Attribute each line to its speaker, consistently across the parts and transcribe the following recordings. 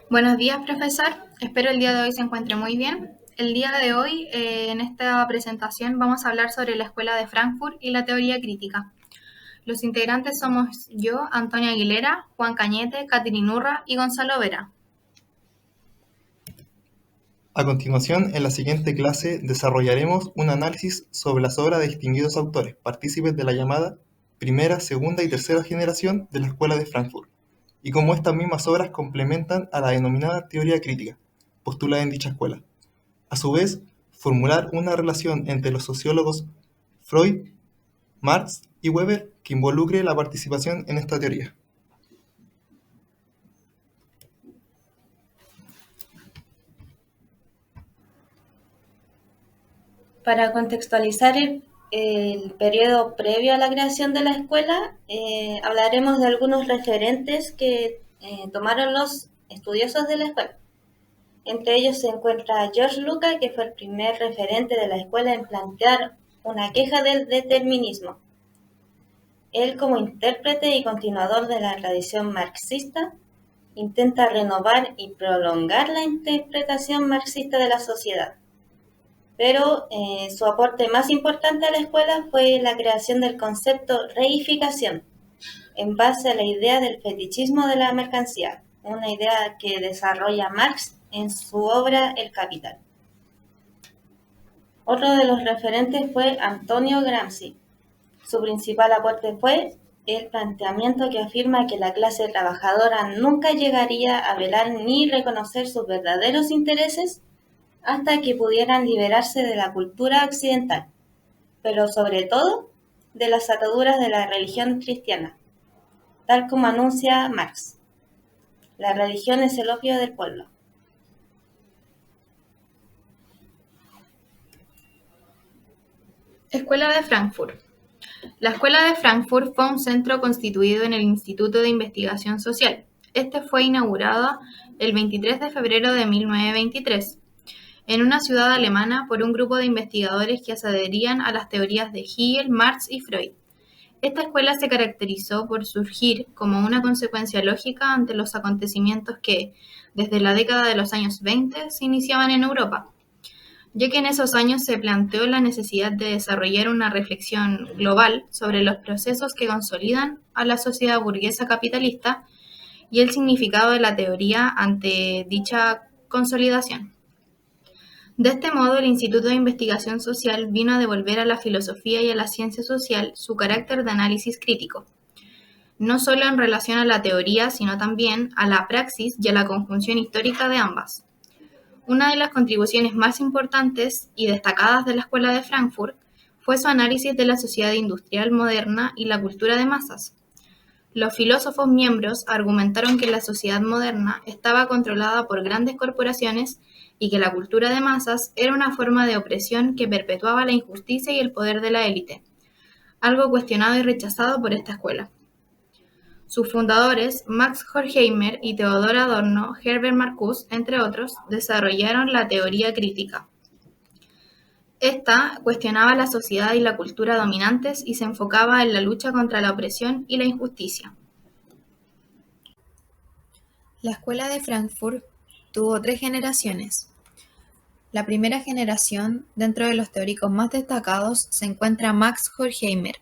Speaker 1: Buenos días, profesor. Espero el día de hoy se encuentre muy bien. El día de hoy, en esta presentación, vamos a hablar sobre la Escuela de Frankfurt y la teoría crítica. Los integrantes somos yo, Antonia Aguilera, Juan Cañete, Catherine Urra y Gonzalo Vera.
Speaker 2: A continuación, en la siguiente clase desarrollaremos un análisis sobre las obras de distinguidos autores, partícipes de la llamada primera, segunda y tercera generación de la Escuela de Frankfurt, y cómo estas mismas obras complementan a la denominada teoría crítica, postulada en dicha escuela. A su vez, formular una relación entre los sociólogos Freud, Marx y Weber que involucre la participación en esta teoría.
Speaker 3: Para contextualizar el periodo previo a la creación de la escuela, hablaremos de algunos referentes que tomaron los estudiosos de la escuela. Entre ellos se encuentra George Lucas, que fue el primer referente de la escuela en plantear una queja del determinismo. Él, como intérprete y continuador de la tradición marxista, intenta renovar y prolongar la interpretación marxista de la sociedad. Pero su aporte más importante a la escuela fue la creación del concepto reificación, en base a la idea del fetichismo de la mercancía, una idea que desarrolla Marx en su obra El Capital. Otro de los referentes fue Antonio Gramsci. Su principal aporte fue el planteamiento que afirma que la clase trabajadora nunca llegaría a velar ni reconocer sus verdaderos intereses hasta que pudieran liberarse de la cultura occidental, pero sobre todo de las ataduras de la religión cristiana, tal como anuncia Marx. La religión es el opio del pueblo.
Speaker 1: Escuela de Frankfurt. La Escuela de Frankfurt fue un centro constituido en el Instituto de Investigación Social. Este fue inaugurado el 23 de febrero de 1923. En una ciudad alemana por un grupo de investigadores que se adherían a las teorías de Hegel, Marx y Freud. Esta escuela se caracterizó por surgir como una consecuencia lógica ante los acontecimientos que, desde la década de los años 20, se iniciaban en Europa, ya que en esos años se planteó la necesidad de desarrollar una reflexión global sobre los procesos que consolidan a la sociedad burguesa capitalista y el significado de la teoría ante dicha consolidación. De este modo, el Instituto de Investigación Social vino a devolver a la filosofía y a la ciencia social su carácter de análisis crítico, no solo en relación a la teoría, sino también a la praxis y a la conjunción histórica de ambas. Una de las contribuciones más importantes y destacadas de la Escuela de Frankfurt fue su análisis de la sociedad industrial moderna y la cultura de masas. Los filósofos miembros argumentaron que la sociedad moderna estaba controlada por grandes corporaciones y que la cultura de masas era una forma de opresión que perpetuaba la injusticia y el poder de la élite, algo cuestionado y rechazado por esta escuela. Sus fundadores, Max Horkheimer y Theodor Adorno, Herbert Marcuse, entre otros, desarrollaron la teoría crítica. Esta cuestionaba la sociedad y la cultura dominantes y se enfocaba en la lucha contra la opresión y la injusticia. La Escuela de Frankfurt tuvo 3 generaciones. La primera generación, dentro de los teóricos más destacados, se encuentra Max Horkheimer,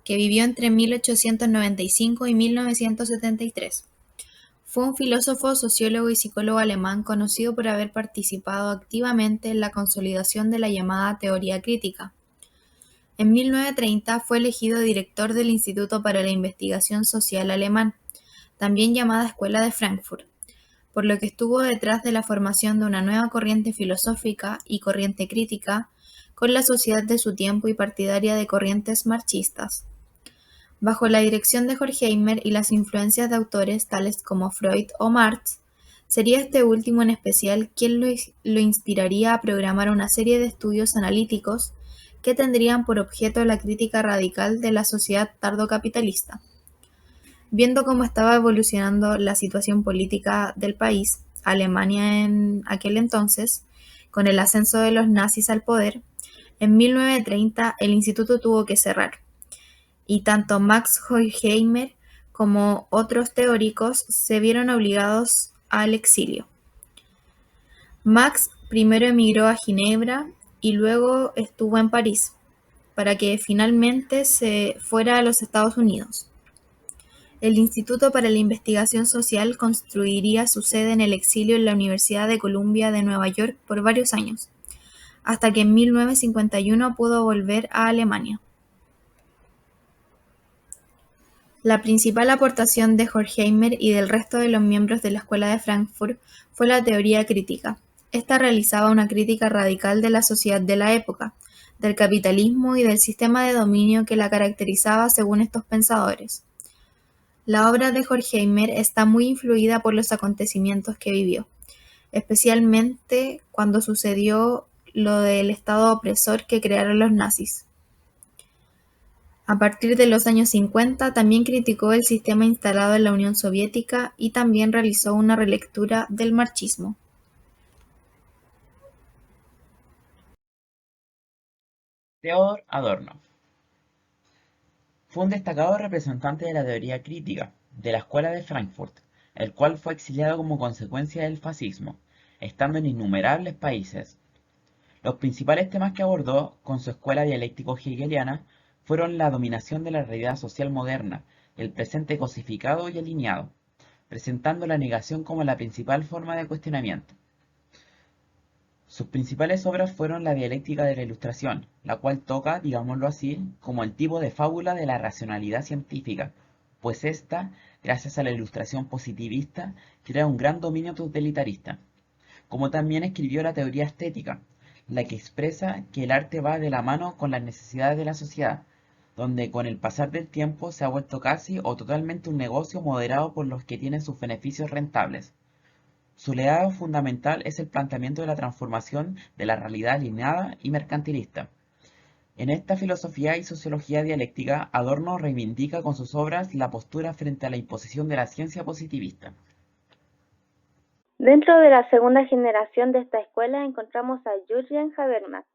Speaker 1: que vivió entre 1895 y 1973. Fue un filósofo, sociólogo y psicólogo alemán conocido por haber participado activamente en la consolidación de la llamada teoría crítica. En 1930 fue elegido director del Instituto para la Investigación Social alemán, también llamada Escuela de Frankfurt, por lo que estuvo detrás de la formación de una nueva corriente filosófica y corriente crítica con la sociedad de su tiempo y partidaria de corrientes marxistas. Bajo la dirección de Horkheimer y las influencias de autores tales como Freud o Marx, sería este último en especial quien lo inspiraría a programar una serie de estudios analíticos que tendrían por objeto la crítica radical de la sociedad tardocapitalista. Viendo cómo estaba evolucionando la situación política del país, Alemania en aquel entonces, con el ascenso de los nazis al poder, en 1930 el instituto tuvo que cerrar, y tanto Max Horkheimer como otros teóricos se vieron obligados al exilio. Max primero emigró a Ginebra y luego estuvo en París, para que finalmente se fuera a los Estados Unidos. El Instituto para la Investigación Social construiría su sede en el exilio en la Universidad de Columbia de Nueva York por varios años, hasta que en 1951 pudo volver a Alemania. La principal aportación de Horkheimer y del resto de los miembros de la Escuela de Frankfurt fue la teoría crítica. Esta realizaba una crítica radical de la sociedad de la época, del capitalismo y del sistema de dominio que la caracterizaba según estos pensadores. La obra de Horkheimer está muy influida por los acontecimientos que vivió, especialmente cuando sucedió lo del Estado opresor que crearon los nazis. A partir de los años 50 también criticó el sistema instalado en la Unión Soviética y también realizó una relectura del marxismo.
Speaker 4: Theodor Adorno fue un destacado representante de la teoría crítica de la Escuela de Frankfurt, el cual fue exiliado como consecuencia del fascismo, estando en innumerables países. Los principales temas que abordó con su escuela dialéctico-hegeliana fueron la dominación de la realidad social moderna, el presente cosificado y alineado, presentando la negación como la principal forma de cuestionamiento. Sus principales obras fueron la dialéctica de la Ilustración, la cual toca, digámoslo así, como el tipo de fábula de la racionalidad científica, pues ésta, gracias a la Ilustración positivista, crea un gran dominio totalitarista. Como también escribió la teoría estética, la que expresa que el arte va de la mano con las necesidades de la sociedad, donde con el pasar del tiempo se ha vuelto casi o totalmente un negocio moderado por los que tienen sus beneficios rentables. Su legado fundamental es el planteamiento de la transformación de la realidad alienada y mercantilista. En esta filosofía y sociología dialéctica, Adorno reivindica con sus obras la postura frente a la imposición de la ciencia positivista.
Speaker 3: Dentro de la segunda generación de esta escuela encontramos a Jürgen Habermas.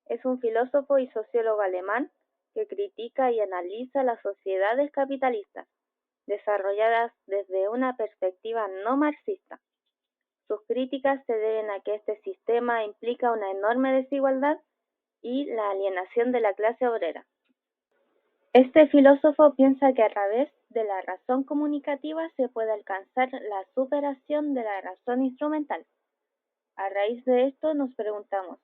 Speaker 3: Es un filósofo y sociólogo alemán que critica y analiza las sociedades capitalistas, desarrolladas desde una perspectiva no marxista. Sus críticas se deben a que este sistema implica una enorme desigualdad y la alienación de la clase obrera. Este filósofo piensa que a través de la razón comunicativa se puede alcanzar la superación de la razón instrumental. A raíz de esto nos preguntamos,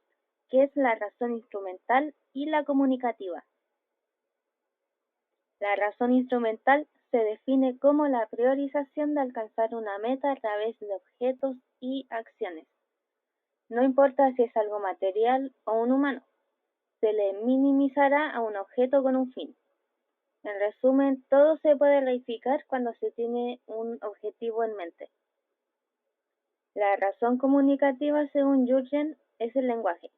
Speaker 3: ¿qué es la razón instrumental y la comunicativa? La razón instrumental se define como la priorización de alcanzar una meta a través de objetos y acciones. No importa si es algo material o un humano, se le minimizará a un objeto con un fin. En resumen, todo se puede reificar cuando se tiene un objetivo en mente. La razón comunicativa, según Jürgen, es el lenguaje.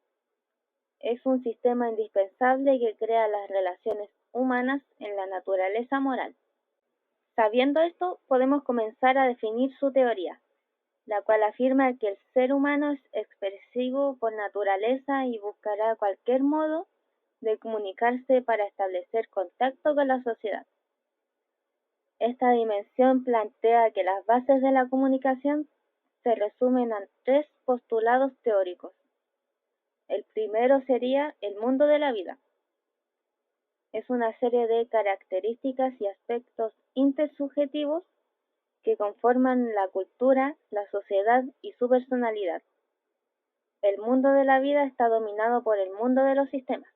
Speaker 3: Es un sistema indispensable que crea las relaciones humanas en la naturaleza moral. Sabiendo esto, podemos comenzar a definir su teoría, la cual afirma que el ser humano es expresivo por naturaleza y buscará cualquier modo de comunicarse para establecer contacto con la sociedad. Esta dimensión plantea que las bases de la comunicación se resumen en tres postulados teóricos. El primero sería el mundo de la vida. Es una serie de características y aspectos intersubjetivos que conforman la cultura, la sociedad y su personalidad. El mundo de la vida está dominado por el mundo de los sistemas.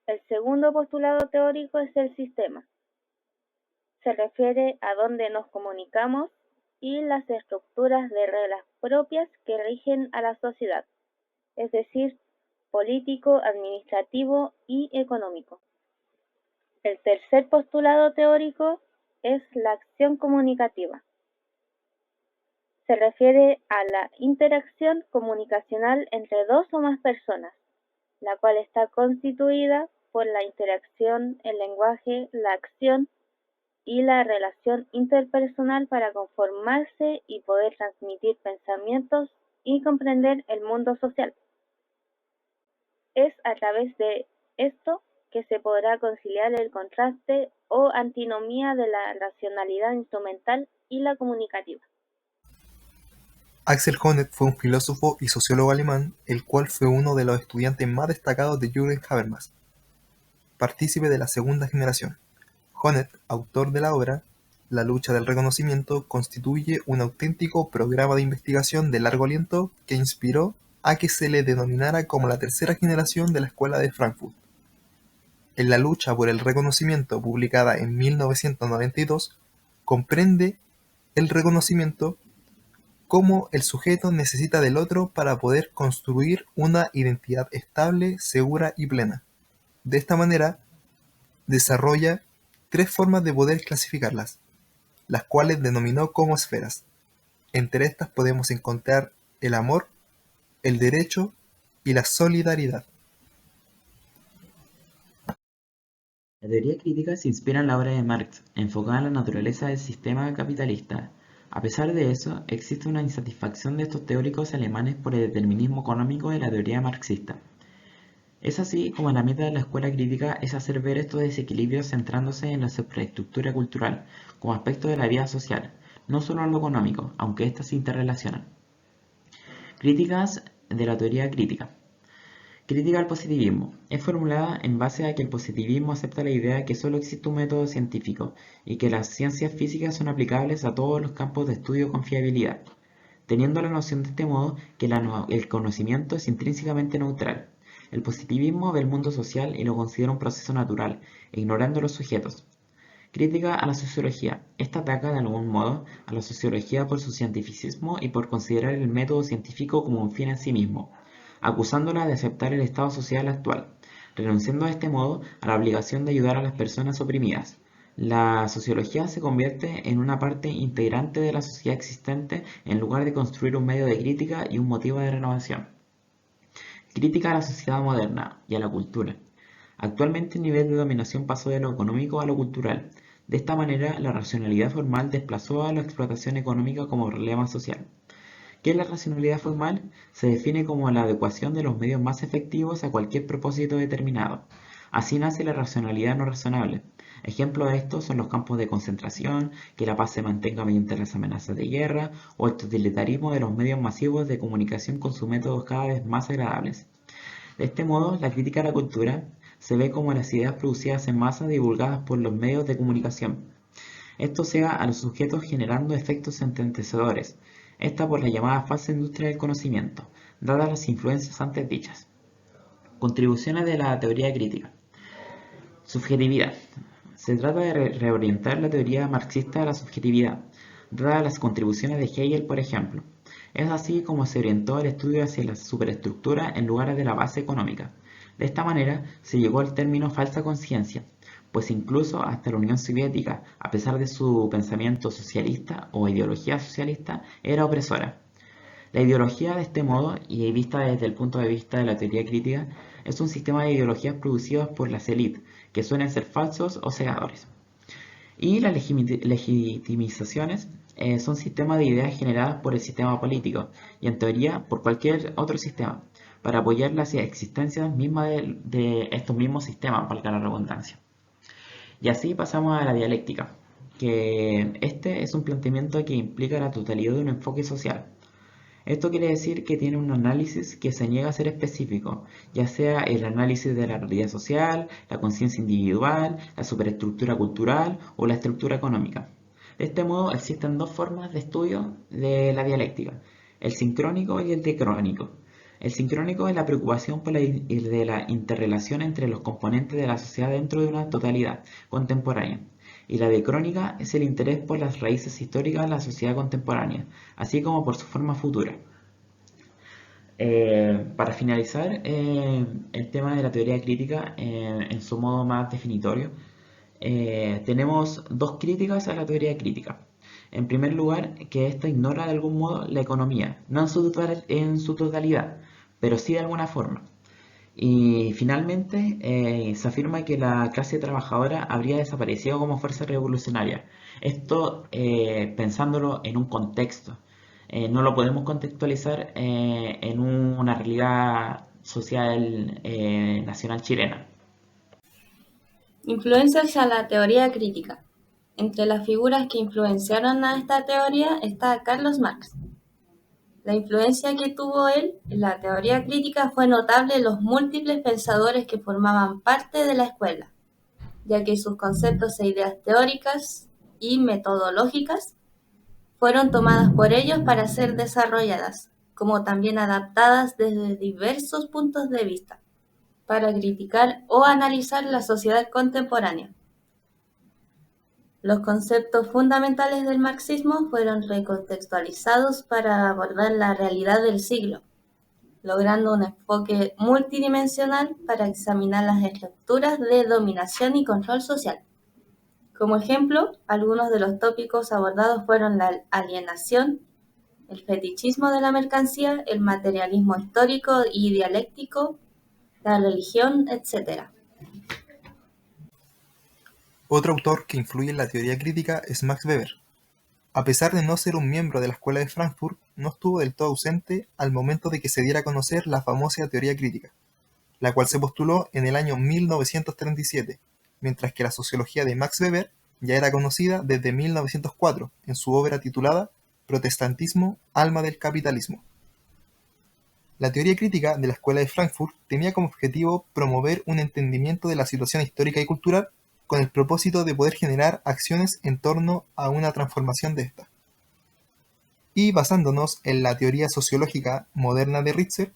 Speaker 3: El segundo postulado teórico es el sistema. Se refiere a dónde nos comunicamos y las estructuras de reglas propias que rigen a la sociedad, es decir, político, administrativo y económico. El tercer postulado teórico es la acción comunicativa. Se refiere a la interacción comunicacional entre dos o más personas, la cual está constituida por la interacción, el lenguaje, la acción y la relación interpersonal para conformarse y poder transmitir pensamientos y comprender el mundo social. Es a través de esto que se podrá conciliar el contraste o antinomía de la racionalidad instrumental y la comunicativa.
Speaker 2: Axel Honneth fue un filósofo y sociólogo alemán, el cual fue uno de los estudiantes más destacados de Jürgen Habermas, partícipe de la segunda generación. Honneth, autor de la obra La lucha del reconocimiento, constituye un auténtico programa de investigación de largo aliento que inspiró a que se le denominara como la tercera generación de la Escuela de Frankfurt. En La lucha por el reconocimiento, publicada en 1992, comprende el reconocimiento cómo el sujeto necesita del otro para poder construir una identidad estable, segura y plena. De esta manera, desarrolla tres formas de poder clasificarlas, las cuales denominó como esferas. Entre estas podemos encontrar el amor, el derecho y la solidaridad.
Speaker 4: La teoría crítica se inspira en la obra de Marx, enfocada en la naturaleza del sistema capitalista. A pesar de eso, existe una insatisfacción de estos teóricos alemanes por el determinismo económico de la teoría marxista. Es así como la meta de la escuela crítica es hacer ver estos desequilibrios centrándose en la superestructura cultural como aspecto de la vida social, no solo en lo económico, aunque éstas se interrelacionan. Críticas de la teoría crítica. Crítica al positivismo. Es formulada en base a que el positivismo acepta la idea de que solo existe un método científico y que las ciencias físicas son aplicables a todos los campos de estudio con fiabilidad, teniendo la noción de este modo que el conocimiento es intrínsecamente neutral. El positivismo ve el mundo social y lo considera un proceso natural, ignorando los sujetos. Crítica a la sociología. Esta ataca de algún modo a la sociología por su cientificismo y por considerar el método científico como un fin en sí mismo, acusándola de aceptar el estado social actual, renunciando de este modo a la obligación de ayudar a las personas oprimidas. La sociología se convierte en una parte integrante de la sociedad existente en lugar de construir un medio de crítica y un motivo de renovación. Crítica a la sociedad moderna y a la cultura. Actualmente el nivel de dominación pasó de lo económico a lo cultural. De esta manera, la racionalidad formal desplazó a la explotación económica como problema social. ¿Qué es la racionalidad formal? Se define como la adecuación de los medios más efectivos a cualquier propósito determinado. Así nace la racionalidad no razonable. Ejemplos de esto son los campos de concentración, que la paz se mantenga mediante las amenazas de guerra, o el totalitarismo de los medios masivos de comunicación con sus métodos cada vez más agradables. De este modo, la crítica a la cultura se ve como las ideas producidas en masa divulgadas por los medios de comunicación. Esto cega a los sujetos generando efectos entendecedores, esta por la llamada falsa industria del conocimiento, dadas las influencias antes dichas. Contribuciones de la teoría crítica. Subjetividad. Se trata de reorientar la teoría marxista a la subjetividad, dadas las contribuciones de Hegel, por ejemplo. Es así como se orientó el estudio hacia la superestructura en lugar de la base económica. De esta manera se llegó al término falsa conciencia, pues incluso hasta la Unión Soviética, a pesar de su pensamiento socialista o ideología socialista, era opresora. La ideología de este modo, y vista desde el punto de vista de la teoría crítica, es un sistema de ideologías producidas por las élites, que suelen ser falsos o cegadores. Y las legitimizaciones son sistemas de ideas generadas por el sistema político, y en teoría por cualquier otro sistema, para apoyar las existencias mismas de estos mismos sistemas, valga la redundancia. Y así pasamos a la dialéctica, que este es un planteamiento que implica la totalidad de un enfoque social. Esto quiere decir que tiene un análisis que se niega a ser específico, ya sea el análisis de la realidad social, la conciencia individual, la superestructura cultural o la estructura económica. De este modo existen dos formas de estudio de la dialéctica, el sincrónico y el diacrónico. El sincrónico es la preocupación por de la interrelación entre los componentes de la sociedad dentro de una totalidad contemporánea. Y la diacrónica es el interés por las raíces históricas de la sociedad contemporánea, así como por su forma futura. Para finalizar el tema de la teoría crítica en su modo más definitorio, tenemos dos críticas a la teoría crítica. En primer lugar, que ésta ignora de algún modo la economía, no en su totalidad, pero sí de alguna forma. Y finalmente se afirma que la clase trabajadora habría desaparecido como fuerza revolucionaria. Esto pensándolo en un contexto. No lo podemos contextualizar en una realidad social nacional chilena.
Speaker 3: Influencias a la teoría crítica. Entre las figuras que influenciaron a esta teoría está Carlos Marx. La influencia que tuvo él en la teoría crítica fue notable en los múltiples pensadores que formaban parte de la escuela, ya que sus conceptos e ideas teóricas y metodológicas fueron tomadas por ellos para ser desarrolladas, como también adaptadas desde diversos puntos de vista, para criticar o analizar la sociedad contemporánea. Los conceptos fundamentales del marxismo fueron recontextualizados para abordar la realidad del siglo, logrando un enfoque multidimensional para examinar las estructuras de dominación y control social. Como ejemplo, algunos de los tópicos abordados fueron la alienación, el fetichismo de la mercancía, el materialismo histórico y dialéctico, la religión, etc.
Speaker 2: Otro autor que influye en la teoría crítica es Max Weber. A pesar de no ser un miembro de la Escuela de Frankfurt, no estuvo del todo ausente al momento de que se diera a conocer la famosa teoría crítica, la cual se postuló en el año 1937, mientras que la sociología de Max Weber ya era conocida desde 1904 en su obra titulada Protestantismo, alma del capitalismo. La teoría crítica de la Escuela de Frankfurt tenía como objetivo promover un entendimiento de la situación histórica y cultural con el propósito de poder generar acciones en torno a una transformación de esta. Y basándonos en la teoría sociológica moderna de Ritzer,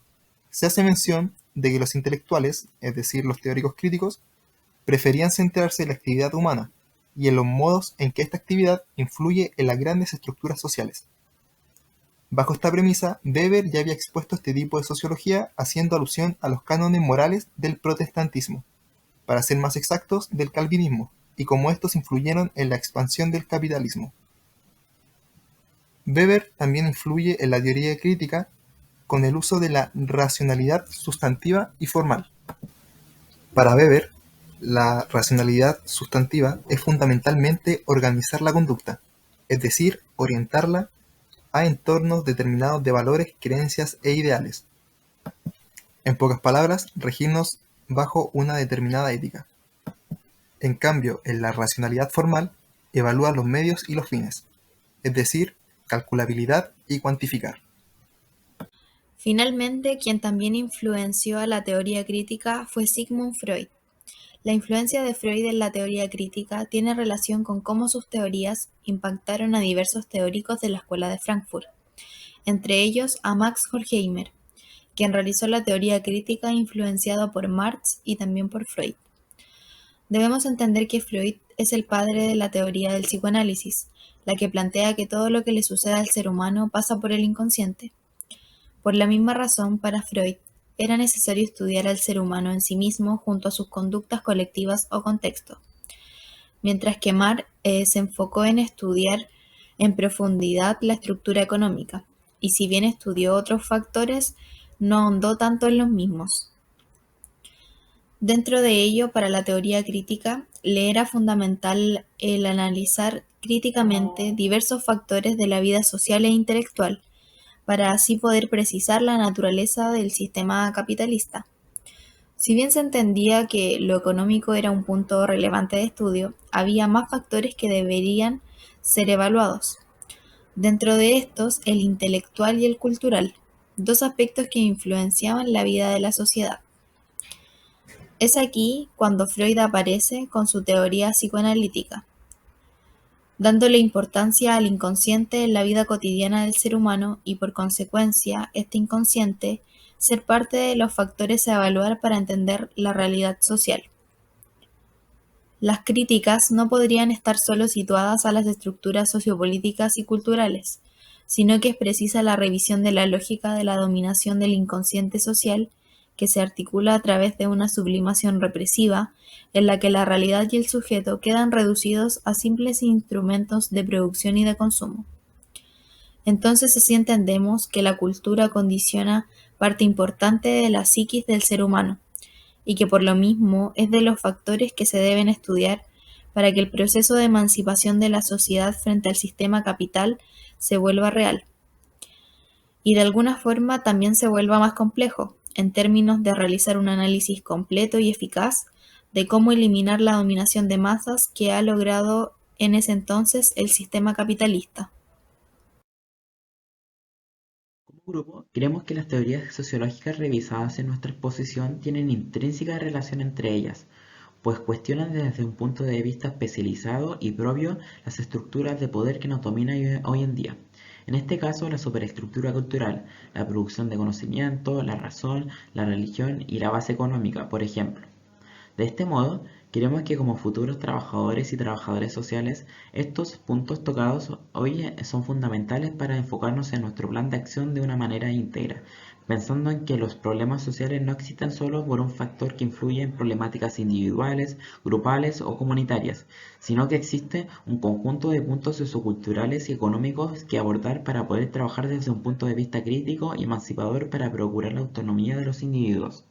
Speaker 2: se hace mención de que los intelectuales, es decir, los teóricos críticos, preferían centrarse en la actividad humana y en los modos en que esta actividad influye en las grandes estructuras sociales. Bajo esta premisa, Weber ya había expuesto este tipo de sociología haciendo alusión a los cánones morales del protestantismo, para ser más exactos, del calvinismo, y cómo estos influyeron en la expansión del capitalismo. Weber también influye en la teoría crítica con el uso de la racionalidad sustantiva y formal. Para Weber, la racionalidad sustantiva es fundamentalmente organizar la conducta, es decir, orientarla a entornos determinados de valores, creencias e ideales. En pocas palabras, regirnos bajo una determinada ética. En cambio, en la racionalidad formal, evalúa los medios y los fines, es decir, calculabilidad y cuantificar.
Speaker 1: Finalmente, quien también influenció a la teoría crítica fue Sigmund Freud. La influencia de Freud en la teoría crítica tiene relación con cómo sus teorías impactaron a diversos teóricos de la Escuela de Frankfurt, entre ellos a Max Horkheimer, quien realizó la teoría crítica influenciado por Marx y también por Freud. Debemos entender que Freud es el padre de la teoría del psicoanálisis, la que plantea que todo lo que le sucede al ser humano pasa por el inconsciente. Por la misma razón, para Freud, era necesario estudiar al ser humano en sí mismo junto a sus conductas colectivas o contexto, mientras que Marx se enfocó en estudiar en profundidad la estructura económica, y si bien estudió otros factores, no ahondó tanto en los mismos. Dentro de ello, para la teoría crítica, le era fundamental el analizar críticamente diversos factores de la vida social e intelectual, para así poder precisar la naturaleza del sistema capitalista. Si bien se entendía que lo económico era un punto relevante de estudio, había más factores que deberían ser evaluados. Dentro de estos, el intelectual y el cultural, dos aspectos que influenciaban la vida de la sociedad. Es aquí cuando Freud aparece con su teoría psicoanalítica, dándole importancia al inconsciente en la vida cotidiana del ser humano y por consecuencia este inconsciente ser parte de los factores a evaluar para entender la realidad social. Las críticas no podrían estar solo situadas a las estructuras sociopolíticas y culturales, sino que es precisa la revisión de la lógica de la dominación del inconsciente social que se articula a través de una sublimación represiva en la que la realidad y el sujeto quedan reducidos a simples instrumentos de producción y de consumo. Entonces así entendemos que la cultura condiciona parte importante de la psiquis del ser humano y que por lo mismo es de los factores que se deben estudiar para que el proceso de emancipación de la sociedad frente al sistema capital se vuelva real y de alguna forma también se vuelva más complejo, en términos de realizar un análisis completo y eficaz de cómo eliminar la dominación de masas que ha logrado en ese entonces el sistema capitalista.
Speaker 4: ¿Cómo Grupo, creemos que las teorías sociológicas revisadas en nuestra exposición tienen intrínseca relación entre ellas, pues cuestionan desde un punto de vista especializado y propio las estructuras de poder que nos dominan hoy en día. En este caso, la superestructura cultural, la producción de conocimiento, la razón, la religión y la base económica, por ejemplo. De este modo, queremos que como futuros trabajadores y trabajadoras sociales, estos puntos tocados hoy son fundamentales para enfocarnos en nuestro plan de acción de una manera íntegra, pensando en que los problemas sociales no existen solo por un factor que influye en problemáticas individuales, grupales o comunitarias, sino que existe un conjunto de puntos socioculturales y económicos que abordar para poder trabajar desde un punto de vista crítico y emancipador para procurar la autonomía de los individuos.